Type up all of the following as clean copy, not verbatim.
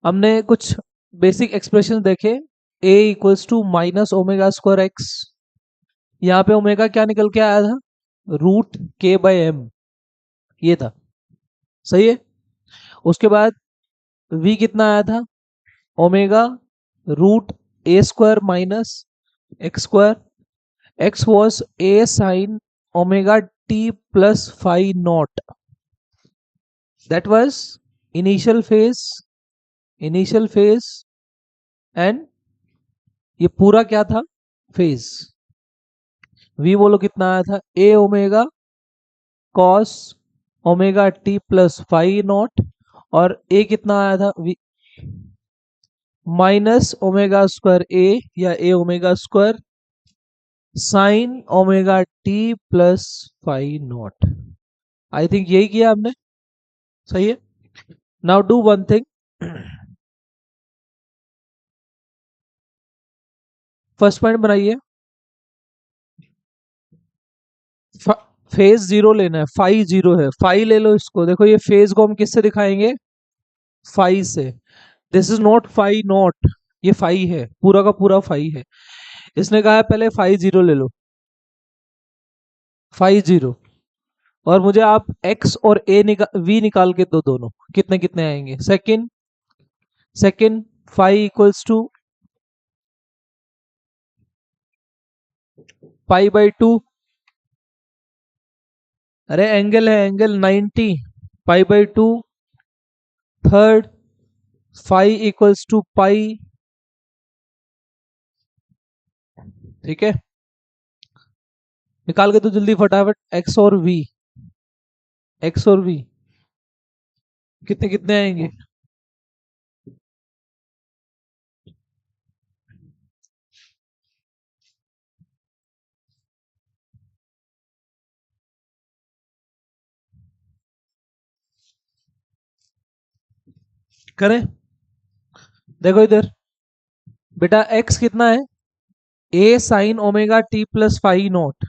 हमने कुछ basic expression देखे। a equals to minus omega square x, यहाँ पे ओमेगा क्या निकल के आया था, रूट के बाई एम, ये था, सही है। उसके बाद v कितना आया था, omega root a square minus x square, x was a sin omega t plus phi naught, that was initial phase, initial phase, and ये पूरा क्या था, फेज। v बोलो कितना आया था, a omega cos omega t plus phi naught, और a कितना आया था, v minus omega square a या a omega square sine omega t plus phi naught. I think यही किया हमने, सही है। Now do one thing, first point बनाइए, फेज जीरो लेना है, फाई जीरो है, फाई ले लो इसको। देखो ये फेज को हम किससे दिखाएंगे, फाई से। This is not phi naught, ये फाई है, पूरा का पूरा फाई है। इसने कहा है पहले फाई जीरो ले लो, फाई जीरो, और मुझे आप x और v निकाल के दो, दोनों कितने कितने आएंगे। Second, second phi equals to pi by two, अरे एंगल है angle 90, pi by two. Third phi equals to pi, ठीक है, निकाल के तो जल्दी फटाफट, x और v, x और v कितने कितने आएंगे। करें, देखो इधर बेटा, x कितना है, a sine omega t plus phi naught,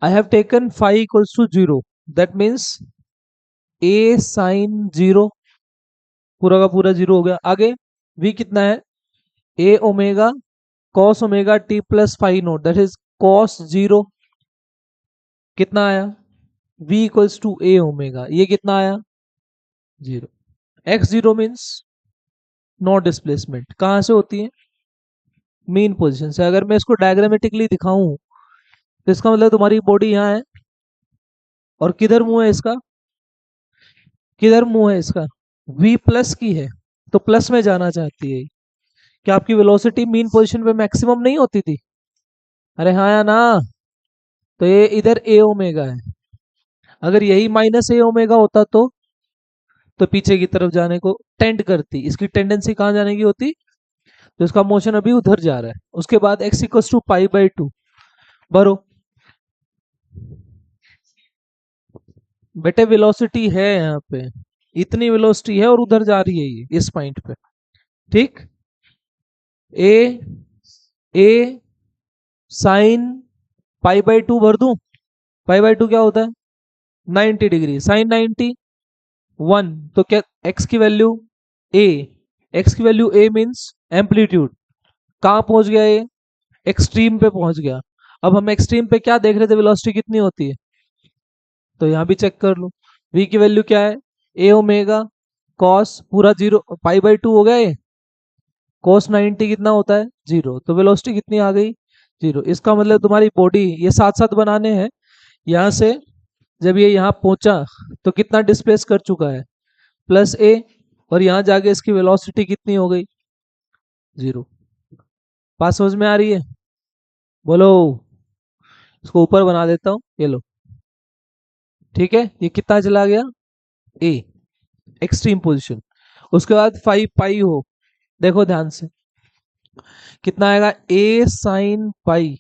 I have taken phi equals to zero, that means a sine zero, पूरा का पूरा जीरो हो गया। आगे v कितना है, a omega cos omega t plus phi naught, that is cos zero, कितना आया, v equals to a omega, ये कितना आया, zero. x zero means no displacement, कहां से होती है, मेन पोजीशन से। अगर मैं इसको डायग्रामेटिकली दिखाऊं तो इसका मतलब तुम्हारी बॉडी यहाँ है, और किधर मुंह है इसका, किधर मुंह है इसका, v प्लस की है, तो प्लस में जाना चाहती है। क्या आपकी वेलोसिटी मीन पोजीशन पे मैक्सिमम नहीं होती थी, अरे हाँ या ना, तो ये इधर a ओमेगा है। अगर यही माइनस a ओमेगा होता तो पीछे की तरफ जाने को टेंड करती, इसकी टेंडेंसी कहाँ जाने की होती, तो इसका मोशन अभी उधर जा रहा है। उसके बाद x equals to pi by two, भरो बेटे, वेलोसिटी है यहाँ पे, इतनी वेलोसिटी है और उधर जा रही है ये इस पॉइंट पे, ठीक। ए ए साइन पाई बाई टू भर दूं, पाई बाई टू क्या होता है, 90 डिग्री, साइन 90 1, तो क्या x की वैल्यू a, x की वैल्यू a मीन्स एम्पलीट्यूड, कहाँ पहुंच गया ये, एक्सट्रीम पे पहुंच गया। अब हम एक्सट्रीम पे क्या देख रहे थे, वेलोसिटी कितनी होती है, तो यहाँ भी चेक कर लो, v की वैल्यू क्या है, a ओमेगा कॉस पूरा जीरो पाई बाई टू हो गया ये, cos 90 कितना होता है, जीरो, तो वेलोसिटी कितनी आ गई, जीरो। इसका मतलब तुम्हारी बॉडी, ये साथ साथ बनाने हैं, यहाँ से जब ये यहाँ पहुंचा तो कितना डिस्प्लेस कर चुका है, प्लस a, और यहाँ जाके इसकी वेलोसिटी कितनी हो गई, जीरो। बात समझ में आ रही है, बोलो। इसको ऊपर बना देता हूँ, ये लो, ठीक है, ये कितना चला गया, a, एक्सट्रीम पोजिशन। उसके बाद फाइव पाई हो, देखो ध्यान से, कितना आएगा, a साइन पाई,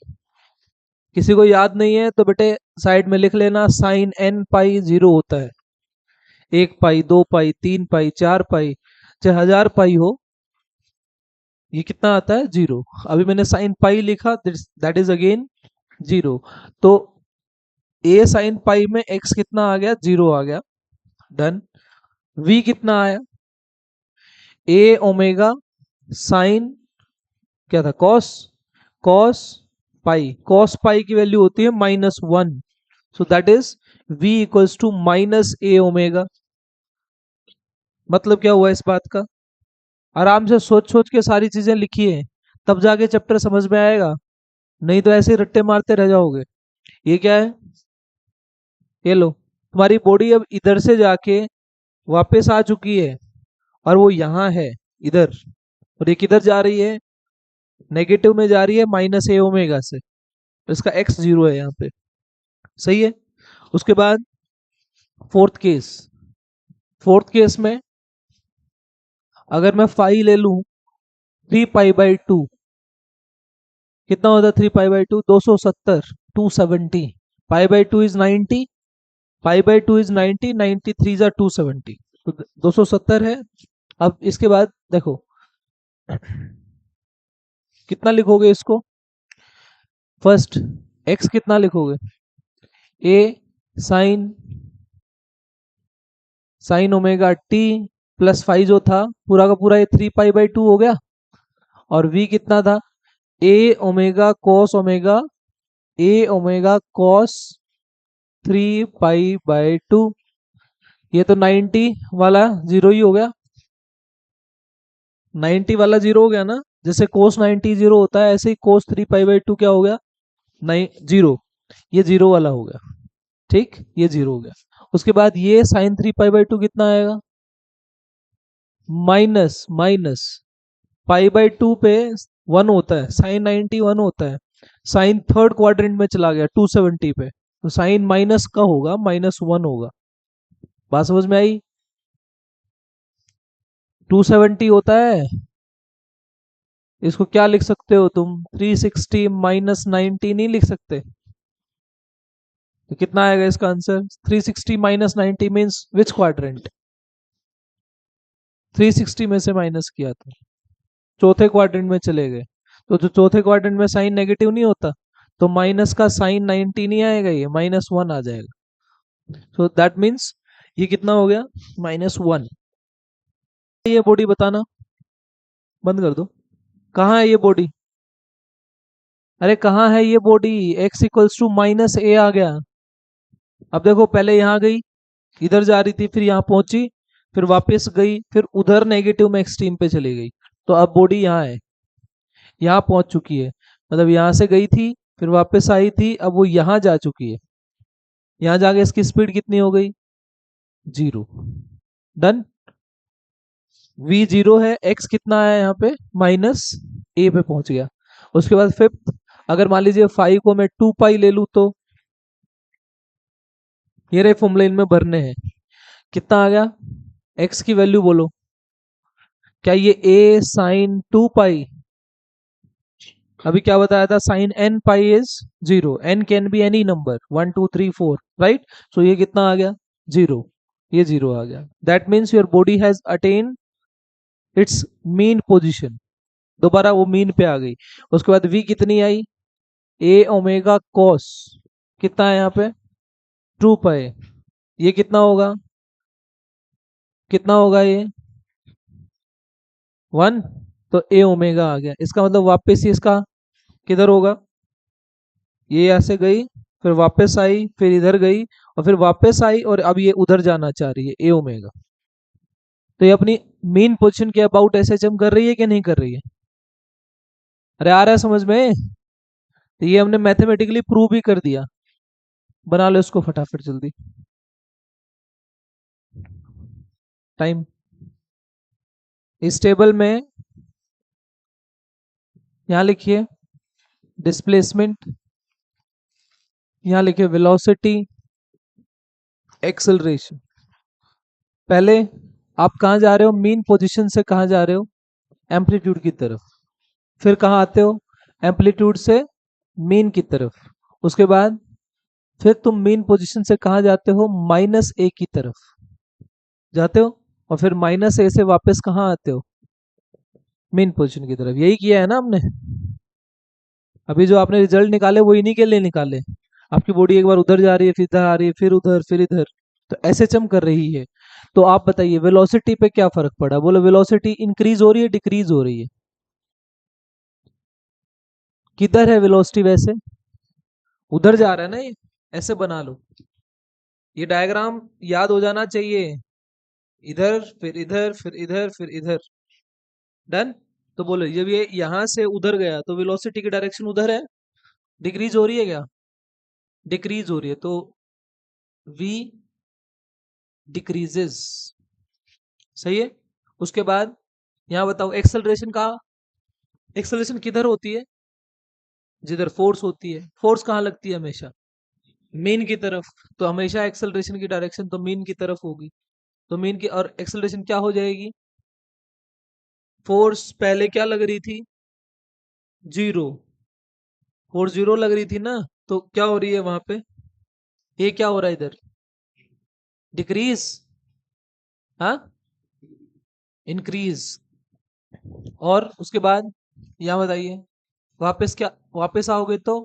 किसी को याद नहीं है तो बेटे साइड में लिख लेना, साइन n पाई जीरो होता है, एक पाई, दो पाई, तीन पाई, चार पाई, चाहे हजार पाई हो, ये कितना आता है, जीरो। अभी मैंने साइन पाई लिखा, दैट इज अगेन जीरो, तो a साइन पाई में x कितना आ गया, जीरो आ गया, डन। v कितना आया, ए ओमेगा साइन क्या था, कॉस, कॉस कॉस पाई की वैल्यू होती है -1, so that is v equals to minus a omega. मतलब क्या हुआ इस बात का, आराम से सोच सोच के सारी चीजें लिखी है, तब जाके चैप्टर समझ में आएगा, नहीं तो ऐसे ही रट्टे मारते रह जाओगे। ये क्या है, ये लो, तुम्हारी बॉडी अब इधर से जाके वापस आ चुकी है, और वो यहाँ है इधर, और ये किधर जा रही है, नेगेटिव में जा रही है -a ओमेगा से, तो इसका x 0 है यहाँ पे, सही है। उसके बाद फोर्थ केस, फोर्थ केस में अगर मैं फाई ले लूं 3π/2, कितना होता है 3π/2, 270, 270, π/2 इज 90, π/2 इज 90, 93 जा 270, तो 270 है। अब इसके बाद देखो कितना लिखोगे इसको, फर्स्ट x कितना लिखोगे, a sine sine omega t plus five जो था पूरा का पूरा, ये 3π/2 हो गया, और v कितना था, a ओमेगा कॉस 3π/2, ये तो 90 वाला जीरो ही हो गया, 90 वाला जीरो हो गया ना, जैसे कोस 90 जीरो होता है, ऐसे ही कोस 3π/2 क्या हो गया, नहीं जीरो, ये जीरो वाला हो गया, ठीक, ये जीरो हो गया। उसके बाद ये साइन 3π/2 कितना आएगा, माइनस माइनस π/2 पे 1 होता है, साइन 90 1 होता है, साइन थर्ड क्वाड्रेंट में चला गया 270 पे, तो साइन माइनस का होगा -1 होगा। बात समझ में आई, 270 होता है, इसको क्या लिख सकते हो तुम, 360 -90 नहीं लिख सकते, तो कितना आएगा इसका आंसर, 360 -90 मीन्स विच क्वाड्रेंट, 360 में से माइनस किया तो चौथे क्वाड्रेंट में चले गए, तो जो चौथे क्वाड्रेंट में साइन नेगेटिव नहीं होता, तो माइनस का साइन 90 नहीं आएगा, ये -1 आ जाएगा, सो दैट मीन्स ये कितना हो गया, -1। ये बॉडी बताना, बंद कर दो, कहाँ है ये बॉडी, अरे कहाँ है ये body, x equals to -a आ गया। अब देखो पहले यहाँ गई, इधर जा रही थी, फिर यहाँ पहुंची, फिर वापस गई, फिर उधर नेगेटिव में एक्सट्रीम पे चली गई, तो अब बॉडी यहाँ है, यहाँ पहुंच चुकी है, मतलब यहाँ से गई थी, फिर वापस आई थी, अब वो यहाँ जा चुकी है, यहाँ जाके इसकी स्पीड कितनी हो गई, 0, डन। v 0 है, x कितना आया यहाँ पे, -a पे पहुंच गया। उसके बाद फिफ्थ, अगर मान लीजिए 5 को मैं 2π ले लूँ, तो ये रहे फॉर्मूला इनमें भरने हैं, कितना आ गया, x की वैल्यू बोलो, क्या ये a साइन 2π, अभी क्या बताया था, sine n π is 0, n can be any number 1 2 3 4, right, so ये कितना आ गया, 0, ये 0 आ गया, that means your body has attain its mean position, दोबारा वो मीन पे आ गई। उसके बाद v कितनी आई, a ओमेगा कॉस, कितना है यहाँ पे 2π, ये कितना होगा, कितना होगा ये 1, तो a ओमेगा आ गया, इसका मतलब वापस ही इसका किधर होगा, ये ऐसे गई, फिर वापस आई, फिर इधर गई, और फिर वापस आई, और अब ये उधर जाना चाह रही है ए ओमेगा, तो ये अपनी मेन पोजीशन के अबाउट एसएचएम कर रही है कि नहीं कर रही है, अरे आ रहा है समझ में, तो ये हमने मैथमेटिकली प्रूव भी कर दिया, बना लो इसको फटाफट जल्दी, टाइम। इस टेबल में यहां लिखिए डिस्प्लेसमेंट, यहां लिखिए वेलोसिटी, एक्सेलरेशन, पहले आप कहाँ जा रहे हो, मीन पोजीशन से कहाँ जा रहे हो, एम्पलीट्यूड की तरफ, फिर कहाँ आते हो, एम्पलीट्यूड से मीन की तरफ, उसके बाद फिर तुम मीन पोजीशन से कहाँ जाते हो, -a की तरफ जाते हो, और फिर -a से वापस कहाँ आते हो, मीन पोजीशन की तरफ, यही किया है ना हमने, अभी जो आपने रिजल्ट निकाले वो इन्हीं के लिए निकाले, आपकी बॉडी एक बार उधर जा रही है, फिर इधर आ रही है, फिर उधर, फिर इधर, तो एसएचएम कर रही है, तो आप बताइए वेलोसिटी पे क्या फर्क पड़ा, बोलो वेलोसिटी इंक्रीज हो रही है डिक्रीज हो रही है? किधर है वेलोसिटी वैसे? उधर जा रहा है ना ये, ऐसे बना लो, ये डायग्राम याद हो जाना चाहिए, इधर फिर इधर फिर इधर फिर इधर। डन। तो बोलो जब ये यहां से उधर गया तो वेलोसिटी की डायरेक्शन उधर है, डिक्रीज हो रही है क्या? डिक्रीज हो रही है, तो v डिक्रीजेस। सही है। उसके बाद यहाँ बताओ एक्सेलरेशन का, एक्सेलरेशन किधर होती है? जिधर फोर्स होती है। फोर्स कहाँ लगती है हमेशा? मीन की तरफ। तो हमेशा एक्सेलरेशन की डायरेक्शन तो मीन की तरफ होगी। तो मीन की, और एक्सेलरेशन क्या हो जाएगी? फोर्स पहले क्या लग रही थी? जीरो। फोर्स जीरो लग रही थी ना, तो क्या हो रही है वहां पे? ये क्या हो रहा है इधर? डिक्रीज। हाँ, इंक्रीज। और उसके बाद यहाँ बताइए, वापस क्या, वापस आओगे तो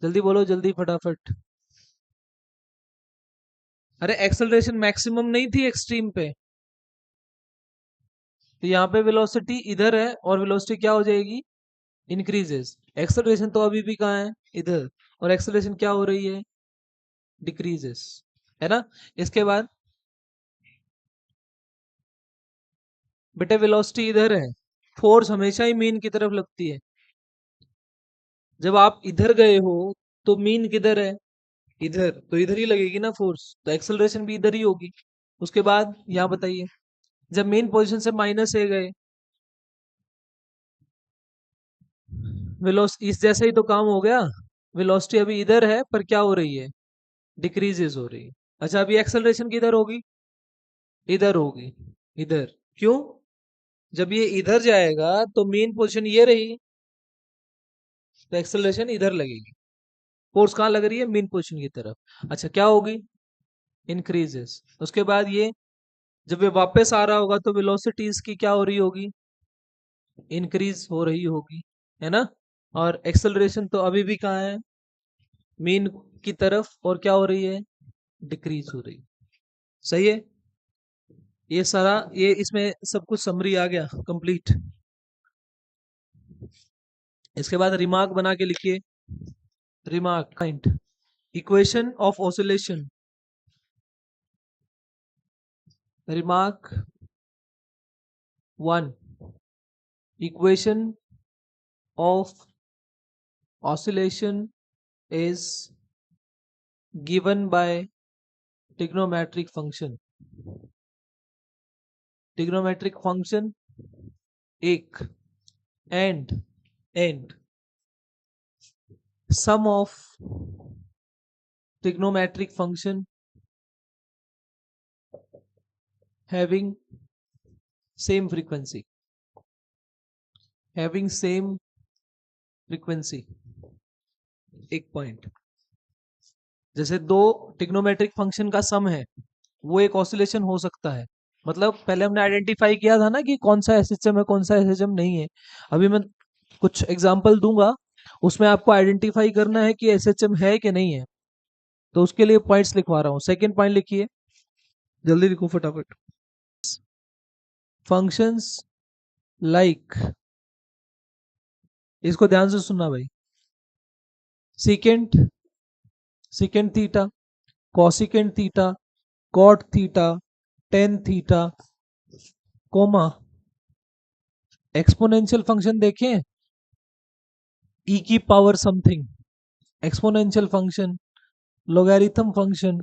जल्दी बोलो, जल्दी फटाफट। अरे एक्सेलरेशन मैक्सिमम नहीं थी एक्सट्रीम पे, तो यहाँ पे वेलोसिटी इधर है और वेलोसिटी क्या हो जाएगी? इंक्रीजेस। एक्सेलरेशन तो अभी भी कहाँ है? इधर। और एक्सेलरेशन क्या हो रही है? डिक्रीजेस, है ना? इसके बाद बेटे वेलोसिटी इधर है, फोर्स हमेशा ही मीन की तरफ लगती है। जब आप इधर गए हो तो मीन किधर है? इधर, तो इधर ही लगेगी ना फोर्स, तो एक्सेलरेशन भी इधर ही होगी। उसके बाद यहाँ बताइए, जब मेन पोजीशन से माइनस ए गए, वेलोसिटी इस जैसे ही तो काम हो गया। वेलोसिटी अभी इधर है पर क्या हो रही है? डिक्रीजेस हो रही है। अच्छा अभी एक्सेलरेशन किधर होगी? इधर होगी। इधर। क्यों? जब ये इधर जाएगा तो मेन पोजीशन ये रही, तो एक्सेलरेशन इधर लगेगी। फोर्स कहाँ लग रही है? मेन पोजीशन की तरफ। अच्छा क्या होगी? इंक्रीजेस। उसके बाद ये जब ये वापस आ रहा होगा तो वेलोसिटी इसकी क्या हो रही होगी? इंक्रीज हो रही होगी, है ना? और एक्सेलरेशन तो अभी भी कहाँ है? मेन की तरफ, और क्या हो रही है? डिक्रीज हो रही। सही है। ये सारा, ये इसमें सब कुछ समरी आ गया कंप्लीट। इसके बाद रिमार्क बना के लिखिए। Remark point, equation of oscillation. Remark one, equation of oscillation is given by trigonometric function. Trigonometric function एक, and sum of trigonometric function having same frequency, having same frequency। एक point, जैसे दो trigonometric function का सम है, वो एक oscillation हो सकता है। मतलब पहले हमने आइडेंटिफाई किया था ना कि कौन सा एसएचएम है कौन सा एसएचएम नहीं है। अभी मैं कुछ एग्जांपल दूंगा, उसमें आपको आइडेंटिफाई करना है कि एसएचएम है कि नहीं है। तो उसके लिए पॉइंट्स लिखवा रहा हूँ। सेकंड पॉइंट लिखिए, जल्दी लिखो फटाफट। फंक्शंस लाइक, इसको ध्यान से सुनना भाई। Secant, secant theta, cosecant theta, cot theta, tan theta, comma exponential function देखें, ई की power something, exponential function, logarithm function.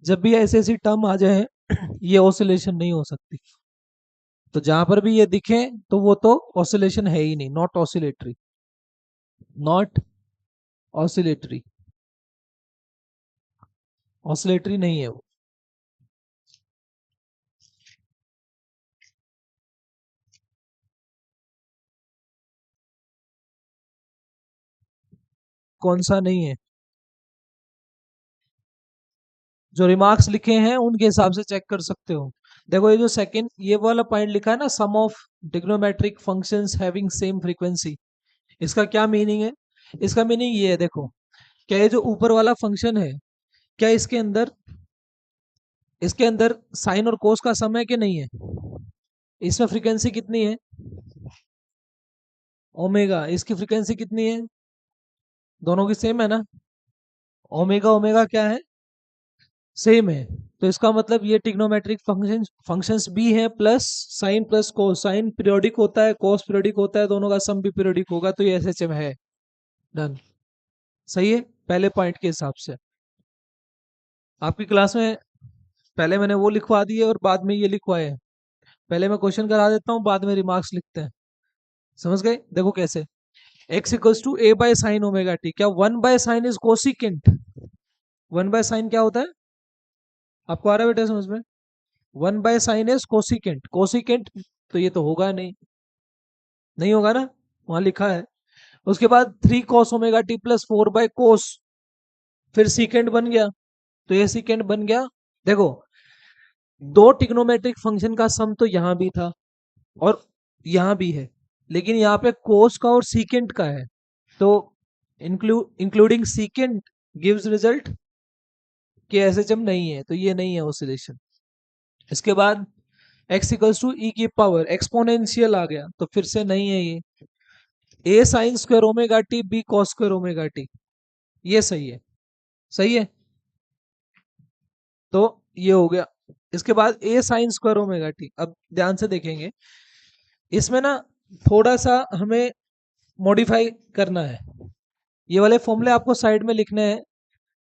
जब भी ऐसी ऐसी टर्म आ जाए ये ऑसिलेशन नहीं हो सकती। तो जहां पर भी ये दिखे तो वो तो ऑसिलेशन है ही नहीं, not oscillatory, not oscillatory, oscillatory नहीं है वो। कौन सा नहीं है? जो रिमार्क्स लिखे हैं उनके हिसाब से चेक कर सकते हो। देखो ये जो सेकंड ये वाला पॉइंट लिखा है ना, sum of trigonometric functions having same frequency, इसका क्या मीनिंग है? इसका मीनिंग ये है, देखो क्या ये जो ऊपर वाला फंक्शन है, क्या इसके अंदर इसके अंदर साइन और कोस का सम है कि नहीं है? इसमें फ्रीक्वेंसी कितनी है? ओमेगा। इसकी फ्रीक्वेंसी कितनी है? दोनों की सेम है ना? ओमेगा ओमेगा क्या है? सेम है। तो इसका मतलब ये ट्रिग्नोमेट्रिक फंक्शंस भी है, plus sine plus cos. Sine periodic होता है, कोस पीरियोडिक होता है, दोनों का सम भी पीरियोडिक होगा, तो ये एसएचएम है। डन। सही है पहले पॉइंट के हिसाब से। आपकी क्लास में पहले मैंने वो लिखवा दिए और बाद में ये लिखवाए हैं। पहले मैं क्वेश्चन करा देता हूँ, बाद में रिमार्क्स लिखते हैं। समझ गए? देखो कैसे। x equals to a by sine omega t. क्या 1/sin इज कोसिकेंट? 1/sin क्या होता है? आपको आ रहा है बेटा समझ में? 1/sin is cosecant. कोसिकेंट तो ये तो होगा नहीं, नहीं होगा ना, वहां लिखा है। उसके बाद 3 cos omega t plus 4/cos, फिर सीकेंट बन गया, तो ये सीकेंट बन गया। देखो, दो ट्रिग्नोमेट्रिक फंक्शन का सम तो यहां भी था और यहां भी है, लेकिन यहाँ पे कोस का और सीकेंट का है, तो इंक्लूडिंग सीकेंट गिव्स रिजल्ट कि एसएचएम नहीं है, तो ये नहीं है ऑसिलेशन। इसके बाद x इक्वल्स टू ई की पावर एक्सपोनेंशियल आ गया, तो फिर से नहीं है ये। A sine square omega T B cos square omega T, ये सही है। सही है, तो ये हो गया। इसके बाद ए साइन स्क्वायर ओमेगा टी। अब ध्यान से देखेंगे, इसमें ना थोड़ा सा हमें मॉडिफाई करना है। ये वाले फॉर्मूले आपको साइड में लिखने हैं।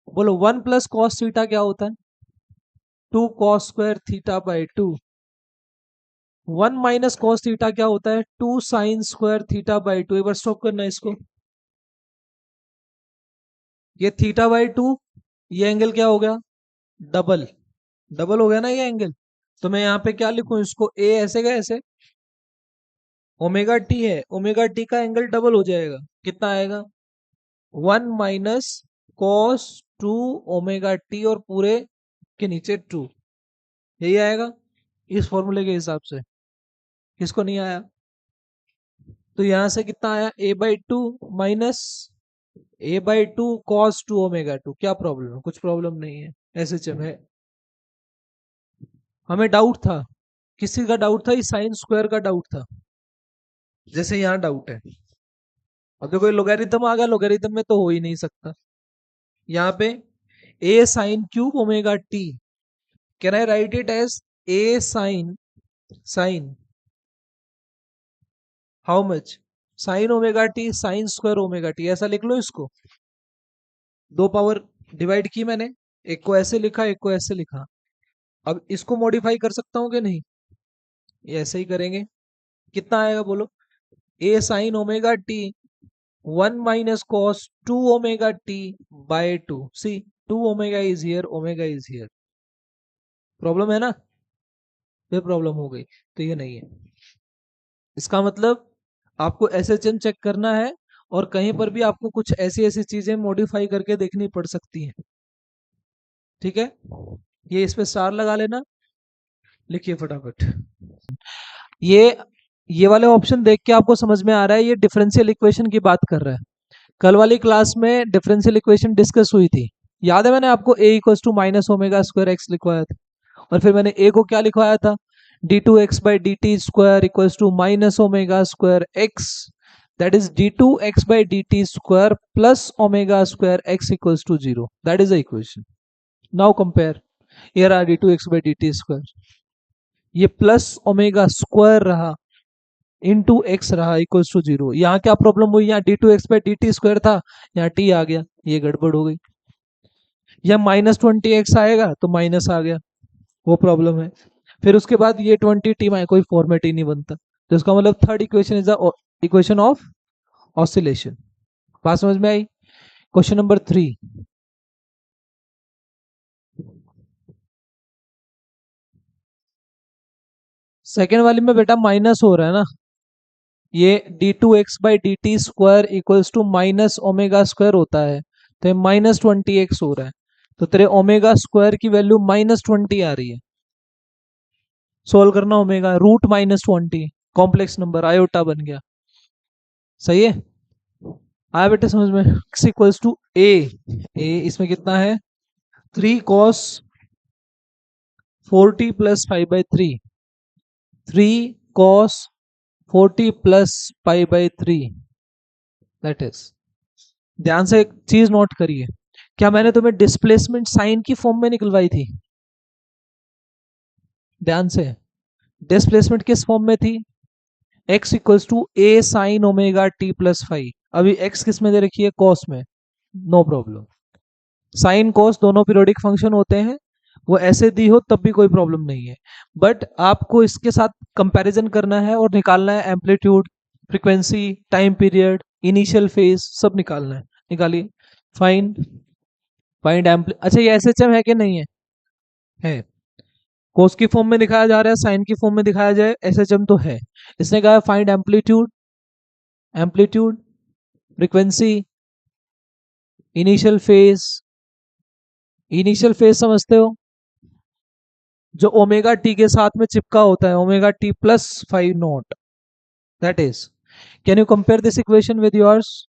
बोलो 1 + cos थीटा क्या होता है? 2 cos² थीटा/2। 1 - cos थीटा क्या होता है? 2 sin² थीटा/2। एक बार स्टॉप करना इसको। ये थीटा/2, ये एंगल क्या हो गया? डबल। डबल हो गया ना ये एंगल। तो मैं यहाँ पे क्या लिखूं इसको? ए ऐसे का ऐसे। ओमेगा टी है, ओमेगा टी का एंगल डबल हो जाएगा, कितना आएगा? 1 - cos 2 ओमेगा टी और पूरे के नीचे 2, यही आएगा इस फॉर्मूले के हिसाब से। किसको नहीं आया? तो यहां से कितना आया? a/2 minus a/2 cos 2 omega 2। क्या प्रॉब्लम है? कुछ प्रॉब्लम नहीं है, ऐसे चल है। हमें डाउट था, किसी का डाउट था? इस साइन स्क्वायर का डाउट था, जैसे यहाँ डाउट है। अब देखो लोगैरिथम आ गया, लोगैरिथम में तो हो ही नहीं सकता। यहाँ पे a sine cube omega t, can I write it as a sine how much? Sine omega t sine square omega t, ऐसा लिख लो इसको। दो पावर डिवाइड की मैंने, एक को ऐसे लिखा, एक को ऐसे लिखा। अब इसको मॉडिफाई कर सकता हूँ कि नहीं? ये ऐसे ही करेंगे। कितना आएगा बोलो? A sine omega T 1 - cos 2 omega टी/2। See, 2 omega is here, omega is here. Problem है ना? फिर प्रॉब्लम हो गई, तो ये नहीं है। इसका मतलब आपको एसएचएम चेक करना है, और कहीं पर भी आपको कुछ ऐसी ऐसी चीजें मॉडिफाई करके देखनी पड़ सकती हैं। ठीक है, ये इस पे स्टार लगा लेना, लिखिए फटाफट। ये ये वाले ऑप्शन देख के आपको समझ में आ रहा है ये डिफरेंशियल इक्वेशन की बात कर रहा है। कल वाली क्लास में डिफरेंशियल इक्वेशन डिस्कस हुई थी, याद है? मैंने आपको a equals to minus omega square x लिखवाया था, और फिर मैंने a को क्या लिखवाया था? d2x/dt² equals to minus omega square x, that is d2x/dt² plus omega square x equals to 0। That is the equation. Now compare, here are d2x/dt², ये प्लस ओमेगा स्क्वायर रहा, इंटू एक्स रहा, equals to 0। यहाँ क्या problem हुई? यहाँ d2x/dt² था, यहाँ t आ गया, ये गड़बड़ हो गई। या -20x आएगा तो माइनस आ गया, वो प्रॉब्लम है। फिर उसके बाद ये 20t में कोई फॉर्मेट ही नहीं बनता, तो इसका मतलब third equation is the equation of oscillation. बात समझ में आई? Question number 3। सेकेंड वाली में बेटा माइनस हो रहा है ना, ये d2x/dt² equals to minus omega square होता है, तो ये -20x हो रहा है, तो तेरे ओमेगा स्क्वायर की वैल्यू -20 आ रही है। सोल्व करना ओमेगा, √-20, कॉम्प्लेक्स नंबर आयोटा बन गया। सही है? आया बेटे समझ में? x इक्वल्स टू ए, ए इसमें कितना है? 3 cos 40 plus pi by three, 3 cos 40 plus pi by three, that is. ध्यान से एक चीज नोट करिए, क्या मैंने तुम्हें डिस्प्लेसमेंट साइन की फॉर्म में निकलवाई थी? ध्यान से, डिस्प्लेसमेंट किस फॉर्म में थी? x equals to a sine omega t plus five. अभी x किस में दे रखी है? कॉस में। नो प्रॉब्लम, साइन कॉस दोनों पीरियोडिक फंक्शन होते हैं, वो ऐसे दी हो तब भी कोई प्रॉब्लम नहीं है। बट आपको इसके साथ कंपैरिजन करना है और निकालना है amplitude, frequency, time period, initial phase, सब निकालना है। निकालिए। फाइंड फाइंड एम्पली, अच्छा ये एसएचएम है कि नहीं है? है। कोस की फॉर्म में दिखाया जा रहा है, साइन की फॉर्म में दिखाया जाए, एसएचएम तो है। इसने कहा find amplitude, amplitude, frequency, initial phase. Initial phase समझते हो? जो ओमेगा टी के साथ में चिपका होता है, omega t plus five not, that is. Can you compare this equation with yours?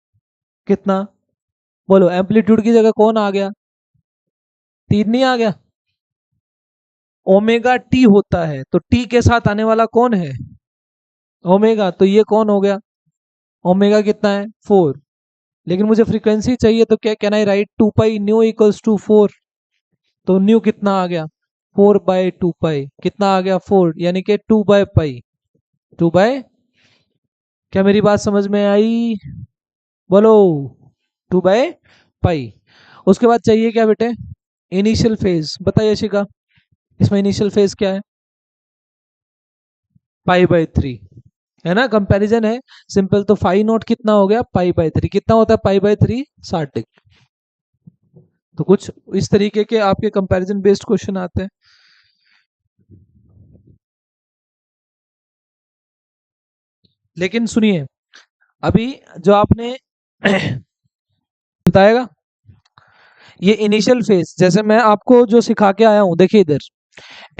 कितना? बोलो, एम्पलीट्यूड की जगह कौन आ गया? 3 नहीं आ गया? ओमेगा टी होता है तो टी के साथ आने वाला कौन है? ओमेगा, तो ये कौन हो गया? ओमेगा कितना है? 4। लेकिन मुझे फ्रीक्वेंसी चाहिए, तो क्या can I write 2 pi nu equals to 4? तो न्यू कितना आ गया? 4/2 पाई। कितना आ गया? 4, यानी कि 2/पाई। 2 बाय, क्या मेरी बात समझ में आई? बोलो, 2/पाई। उसके बाद चाहिए क्या बेटे? Initial phase. बताइए शिका, इसमें इनिशियल फेज क्या है? पाई/3, है ना? कंपैरिजन है सिंपल। तो फाइव नॉट कितना हो गया? पाई/3। कितना होता है पाई/3? 60 डिग्री। तो कुछ इस तरीके के आपके कंपैरिजन बेस्ड क्वेश्चन आते हैं। लेकिन सुनिए, अभी जो आपने बताएगा, ये इनिशियल फेज जैसे मैं आपको जो सिखा के आया हूं, देखिए इधर,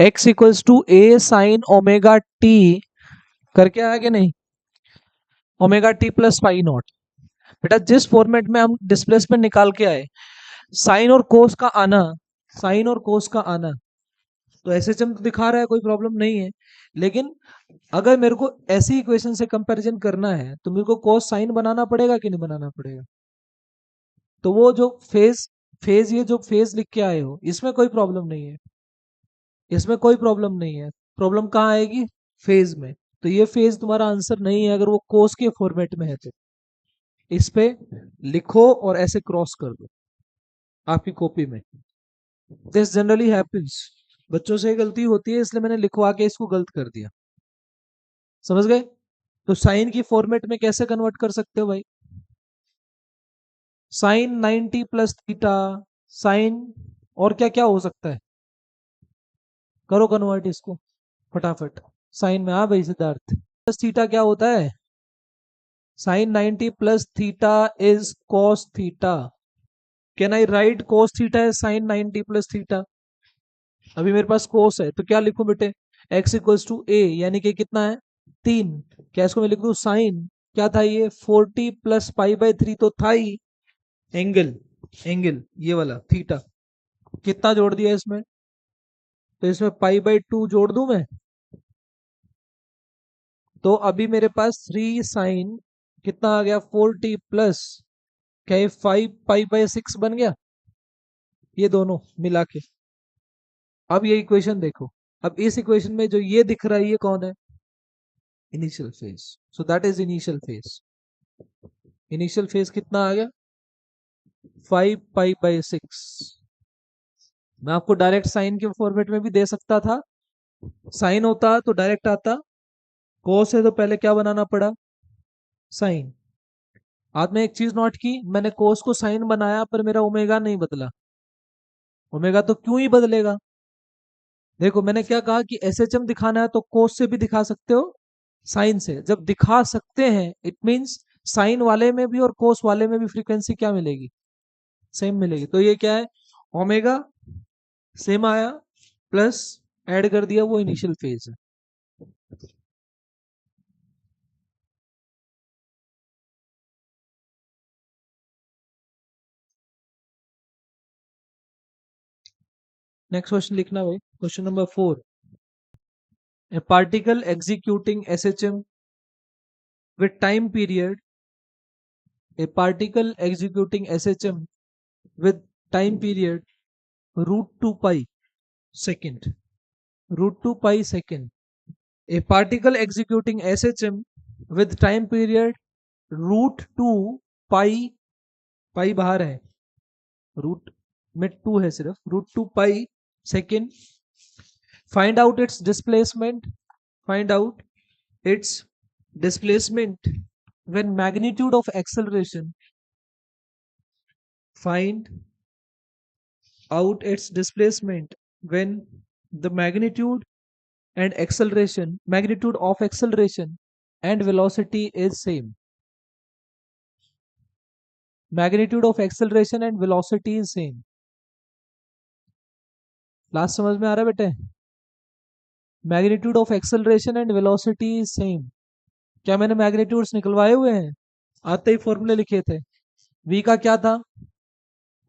x equals to a sine omega t करके आया कि नहीं? Omega t plus pi naught. बेटा जिस फॉर्मेट में हम डिस्प्लेसमेंट निकाल के आए, साइन और कोस का आना, साइन और कोस का आना, तो एसएचएम तो दिखा रहा है, कोई प्रॉब्लम नहीं है। लेकिन अगर मेरे को ऐसी इक्वेशन से कंपैरिजन करना है तो मेरे को कोस साइन बनाना पड़ेगा कि नहीं बनाना पड़ेगा? तो वो जो फेज फेज ये जो फेज लिख के आए हो, इसमें कोई प्रॉब्लम नहीं है, इसमें कोई प्रॉब्लम नहीं है। प्रॉब्लम कहाँ आएगी? फेज में। तो ये फेज तुम्हारा आंसर नहीं है अगर वो कोस के फॉर्मेट में है तो। इस पे लिखो और ऐसे क्रॉस कर दो आपकी कॉपी में। दिस जनरली हैपेंस, बच्चों से गलती होती है, इसलिए मैंने लिखवा के इसको गलत कर दिया। समझ गए? तो साइन की फॉर्मेट में कैसे कन्वर्ट कर सकते हो भाई? साइन 90 प्लस थीटा, साइन, और क्या क्या हो सकता है? करो कन्वर्ट इसको फटाफट। साइन में, हाँ भाई सिद्धार्थ, प्लस थीटा क्या होता है? Sine 90 plus theta is cos theta. Can I write cos theta is sine 90 plus theta? अभी मेरे पास कोस है तो क्या लिखूं बेटे? x इक्वल्स टू ए, यानी कि कितना है? 3। क्या इसको मैं लिख दूं साइन, क्या था ये? 40 प्लस पाई/3 तो था ही। एंगल, एंगल ये वाला थीटा, कितना जोड़ दिया इसमें? तो इसमें पाई/2 जोड़ दूं मैं? तो अभी मेरे पास 3 साइन कितना आ गया? 40 प्लस, क्या ये 5 पाई/6 बन गया? ये दोनों मिला के। अब ये इक्वेशन देखो, अब इस इक्वेशन में जो ये दिख रहा है ये कौन है? Initial phase. So that is initial phase. Initial phase कितना आ गया? 5 पाई/6। मैं आपको डायरेक्ट साइन के फॉर्मेट में भी दे सकता था, साइन होता तो डायरेक्ट आता, कोस है तो पहले क्या बनाना पड़ा? साइन। आज मैं एक चीज नोट की, मैंने कोस को साइन बनाया पर मेरा ओमेगा नहीं बदला। ओमेगा तो क्यों ही बदलेगा? देखो मैंने क्या कहा कि एसएचएम दिखाना है तो कोस से भी दिखा सकते हो, साइन से। जब दिखा सकते हैं इट मींस साइन वाले में भी और कोस वाले में भी फ्रीक्वेंसी क्या मिलेगी? सेम मिलेगी। तो ये क्या है? ओमेगा सेम आया, प्लस ऐड कर दिया, वो इनिशियल फेज है। नेक्स्ट क्वेश्चन लिखना भाई, question number 4। A particle executing SHM with time period, a particle executing SHM with time period root 2 pi second, root 2 pi second. A particle executing SHM with time period root 2 pi, pi बाहर है, root में 2 है सिर्फ, root 2 pi second. Find out its displacement, find out its displacement when magnitude of acceleration, find out its displacement when the magnitude and acceleration, magnitude of acceleration and velocity is same. Magnitude of acceleration and velocity is same. Last समझ में आ रहा है बेटे? Magnitude of acceleration and velocity is same. क्या मैंने magnitudes निकलवाए हुए हैं? आते ही फॉर्मूले लिखे थे. v का क्या था?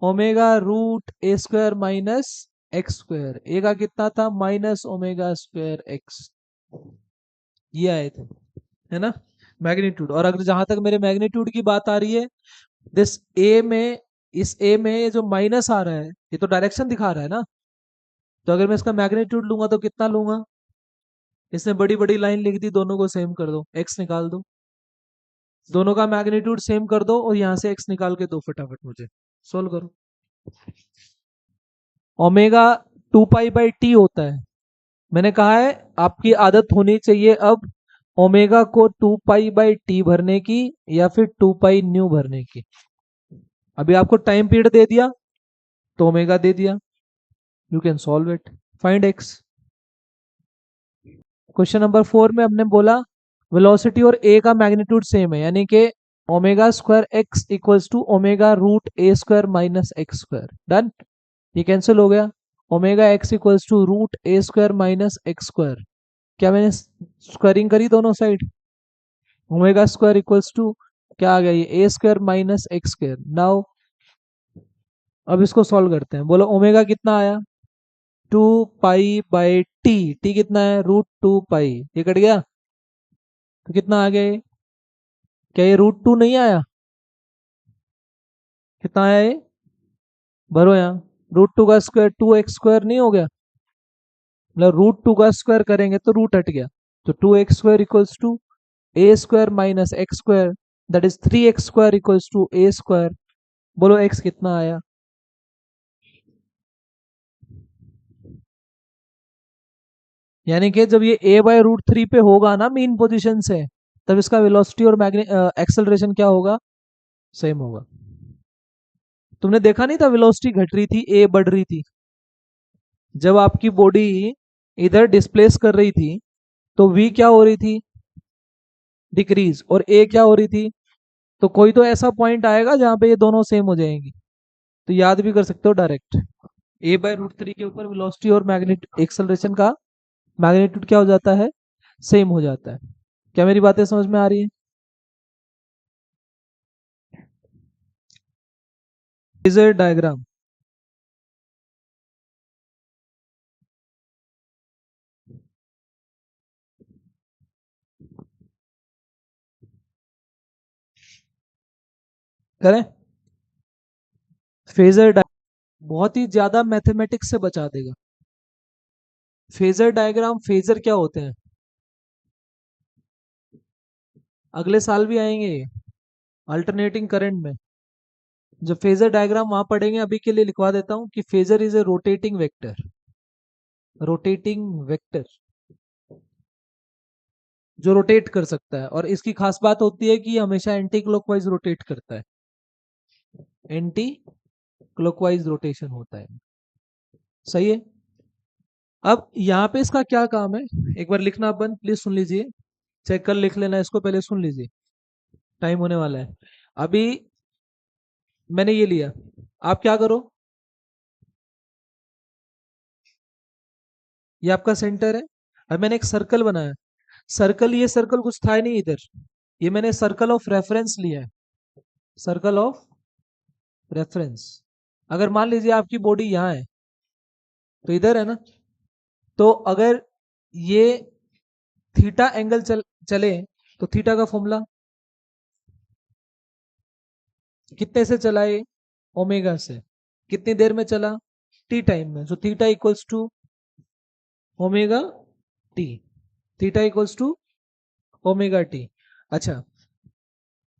Omega root a square minus x square. ए का कितना था? Minus omega square x. ये आए थे, है ना, मैग्नीट्यूड. और अगर जहां तक मेरे मैग्नीट्यूड की बात आ रही है, दिस ए में, इस ए में ये जो माइनस आ रहा है, ये तो डायरेक्शन दिखा रहा है ना. तो अगर मैं इसका मैग्नीट्यूड लूंगा तो कितना लूंगा? इसने बड़ी बड़ी लाइन लिख दी, दोनों को सेम कर दो, एक्स निकाल दो, दोनों का मैग्नीट्यूड सेम कर दो और यहां से एक्स निकाल के दो फटाफट. मुझे सोल्व करो. ओमेगा 2 पाई बाई टी होता है. मैंने कहा है आपकी आदत होनी चाहिए अब ओमेगा को 2 पाई बाई टी भरने की या फिर 2 पाई न्यू भरने की. अभी आपको टाइम पीरियड दे दिया तो ओमेगा दे दिया. You can solve it. Find x. Question number 4 में हमने बोला वेलोसिटी और ए का मैग्नीट्यूड सेम है, यानी कि omega square x equals to omega root a square minus x square. Done. ये कैंसिल हो गया. Omega x equals to root a square minus x square. क्या मैंने स्क्वायरिंग करी दोनों side? Omega square equals to क्या आ गया? ये a square minus x square. Now अब इसको सॉल्व करते हैं. बोलो ओमेगा कितना आया? 2 पाई बाई टी. टी कितना है? रूट 2 पाई. ये कट गया तो कितना आ गया ये? क्या ये रूट 2 नहीं आया? कितना आया ये? भरो यहाँ. रूट 2 का स्क्वायर 2x स्क्वायर नहीं हो गया? मतलब रूट 2 का स्क्वायर करेंगे तो रूट हट गया. तो 2x square equals to a square minus x square, that is 3x square equals to a square. बोलो x कितना आया? यानी कि जब ये a बाय रूट 3 पे होगा ना मीन पोजीशन से, तब इसका वेलोसिटी और एक्सेलरेशन क्या होगा? सेम होगा. तुमने देखा नहीं था वेलोसिटी घट रही थी, a बढ़ रही थी. जब आपकी बॉडी इधर डिस्प्लेस कर रही थी तो v क्या हो रही थी? डिक्रीज. और a क्या हो रही थी? तो कोई तो ऐसा पॉइंट आएगा जहां पे ये दोनों सेम हो जाएंगी. तो याद भी कर सकते हो डायरेक्ट. a बाय रूट 3 के ऊपर वेलोसिटी और मैग्नेट एक्सेलरेशन का मैग्नीट्यूड क्या हो जाता है? सेम हो जाता है. क्या मेरी बातें समझ में आ रही है? Phasor diagram. करें? फेजर डायग्राम बहुत ही ज्यादा मैथमेटिक्स से बचा देगा. फेजर डायग्राम, फेजर क्या होते हैं? अगले साल भी आएंगे ये अल्टरनेटिंग करंट में. जब फेजर डायग्राम वहां पढ़ेंगे, अभी के लिए लिखवा देता हूं कि phasor is a rotating vector. Rotating vector जो रोटेट कर सकता है, और इसकी खास बात होती है कि हमेशा एंटी क्लॉकवाइज रोटेट करता है. एंटी क्लॉकवाइज रोटेशन होता है. सही है. अब यहाँ पे इसका क्या काम है, एक बार लिखना अपन प्लीज सुन लीजिए. चेक कर लिख लेना इसको, पहले सुन लीजिए, टाइम होने वाला है. अभी मैंने ये लिया, आप क्या करो, ये आपका सेंटर है. अब मैंने एक सर्कल बनाया. सर्कल, ये सर्कल कुछ था ही नहीं इधर, ये मैंने सर्कल ऑफ रेफरेंस लिया है. Circle of reference. अगर मान लीजिए आपकी बॉडी यहाँ है, तो इधर है ना। तो अगर ये थीटा एंगल चले तो थीटा का फॉर्मूला कितने से चला ये, ओमेगा से। कितनी देर में चला, टी टाइम में। So theta equals to omega t, theta equals to omega t. अच्छा,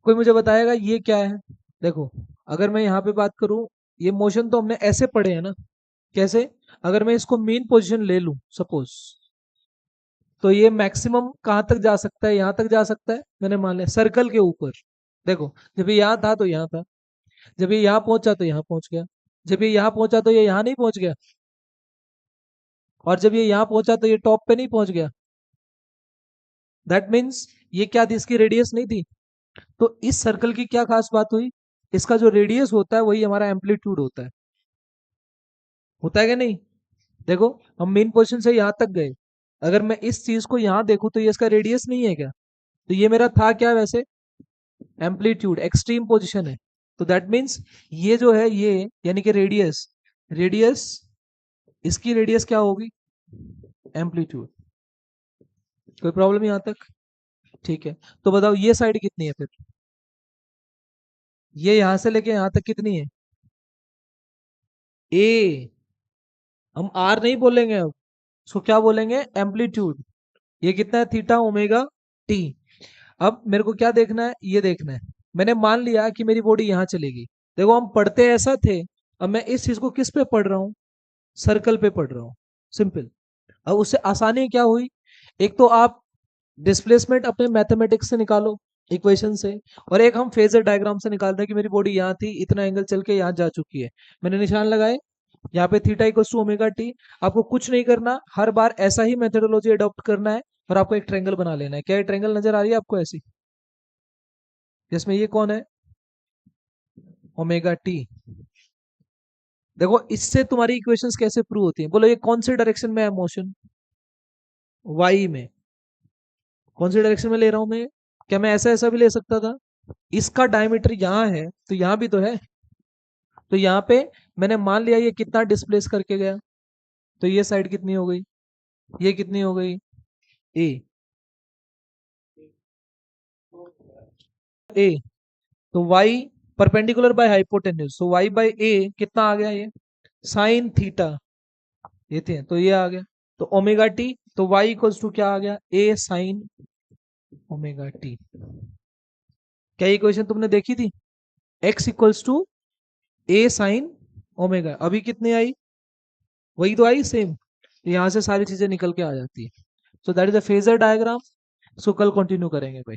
कोई मुझे बताएगा ये क्या है। देखो, अगर मैं यहाँ पे बात करूं, ये मोशन तो हमने ऐसे पढ़े हैं ना। कैसे, अगर मैं इसको मीन पोजीशन ले लूं सपोज, तो ये मैक्सिमम कहाँ तक जा सकता है, यहाँ तक जा सकता है। मैंने मान लिया सर्कल के ऊपर। देखो, जब ये यहाँ था तो यहाँ था, जब ये यहाँ पहुंचा तो यहाँ पहुंच गया, जब ये यहाँ पहुंचा तो ये यहाँ नहीं पहुंच गया, और जब ये यहाँ पहुंचा तो ये टॉप पे नहीं पहुंच गया। दैट मीन्स ये क्या थी, इसकी रेडियस नहीं थी। तो इस सर्कल की क्या खास बात हुई, इसका जो रेडियस होता है वही हमारा एम्पलीट्यूड होता है कि नहीं। देखो, हम मेन पोजीशन से यहाँ तक गए, अगर मैं इस चीज को यहाँ देखूं तो ये इसका रेडियस नहीं है क्या। तो ये मेरा था क्या वैसे, एम्पलीट्यूड, एक्सट्रीम पोजीशन है। तो दैट मीन्स ये जो है ये, यानी कि रेडियस, रेडियस, इसकी रेडियस क्या होगी, एम्पलीट्यूड। कोई प्रॉब्लम यहाँ तक, ठीक है। तो बताओ ये साइड कितनी है फिर, ये यहां से लेके यहां तक कितनी है, ए। हम आर नहीं बोलेंगे अब, उसको क्या बोलेंगे, एम्पलीट्यूड। ये कितना है, थीटा ओमेगा टी। अब मेरे को क्या देखना है, ये देखना है। मैंने मान लिया कि मेरी बॉडी यहाँ चलेगी। देखो, हम पढ़ते ऐसा थे, अब मैं इस चीज को किस पे पढ़ रहा हूँ, सर्कल पे पढ़ रहा हूँ, सिंपल। अब उससे आसानी क्या हुई, एक तो आप डिस्प्लेसमेंट अपने मैथमेटिक्स से निकालो, इक्वेशन से, और एक हम फेजर डायग्राम से निकाल रहे हैं कि मेरी बॉडी यहाँ थी, इतना एंगल चल के यहाँ जा चुकी है। मैंने निशान लगाए, यहाँ पे theta equals to omega t. आपको कुछ नहीं करना, हर बार ऐसा ही मेथोडोलॉजी अडॉप्ट करना है, और आपको एक ट्रायंगल बना लेना है। क्या ये ट्रायंगल नजर आ रही है आपको ऐसी, जिसमें ये कौन है, ओमेगा टी। देखो, इससे तुम्हारी इक्वेशंस कैसे प्रूव होती हैं, बोलो ये कौन से डायरेक्शन में है मोशन, वाई में। कौन सी डायरेक्शन में ले रहा हूं मैं, क्या मैं ऐसा ऐसा भी ले सकता था, इसका डायमीटर यहाँ है तो यहाँ भी तो है। तो यहाँ पे मैंने मान लिया ये कितना डिस्प्लेस करके गया, तो ये साइड कितनी हो गई, ये कितनी हो गई, ए। ए, तो y perpendicular by hypotenuse, so y by a कितना आ गया, ये साइन थीटा, ये थे तो ये आ गया। तो ओमेगा टी, तो y इक्वल्स टू क्या आ गया, ए साइन ओमेगा टी। क्या ये इक्वेशन तुमने देखी थी, x equals to a sine omega, अभी कितनी आई, वही तो आई सेम। यहाँ से सारी चीजें निकल के आ जाती है। So that is the phasor diagram. So कल कंटिन्यू करेंगे भाई।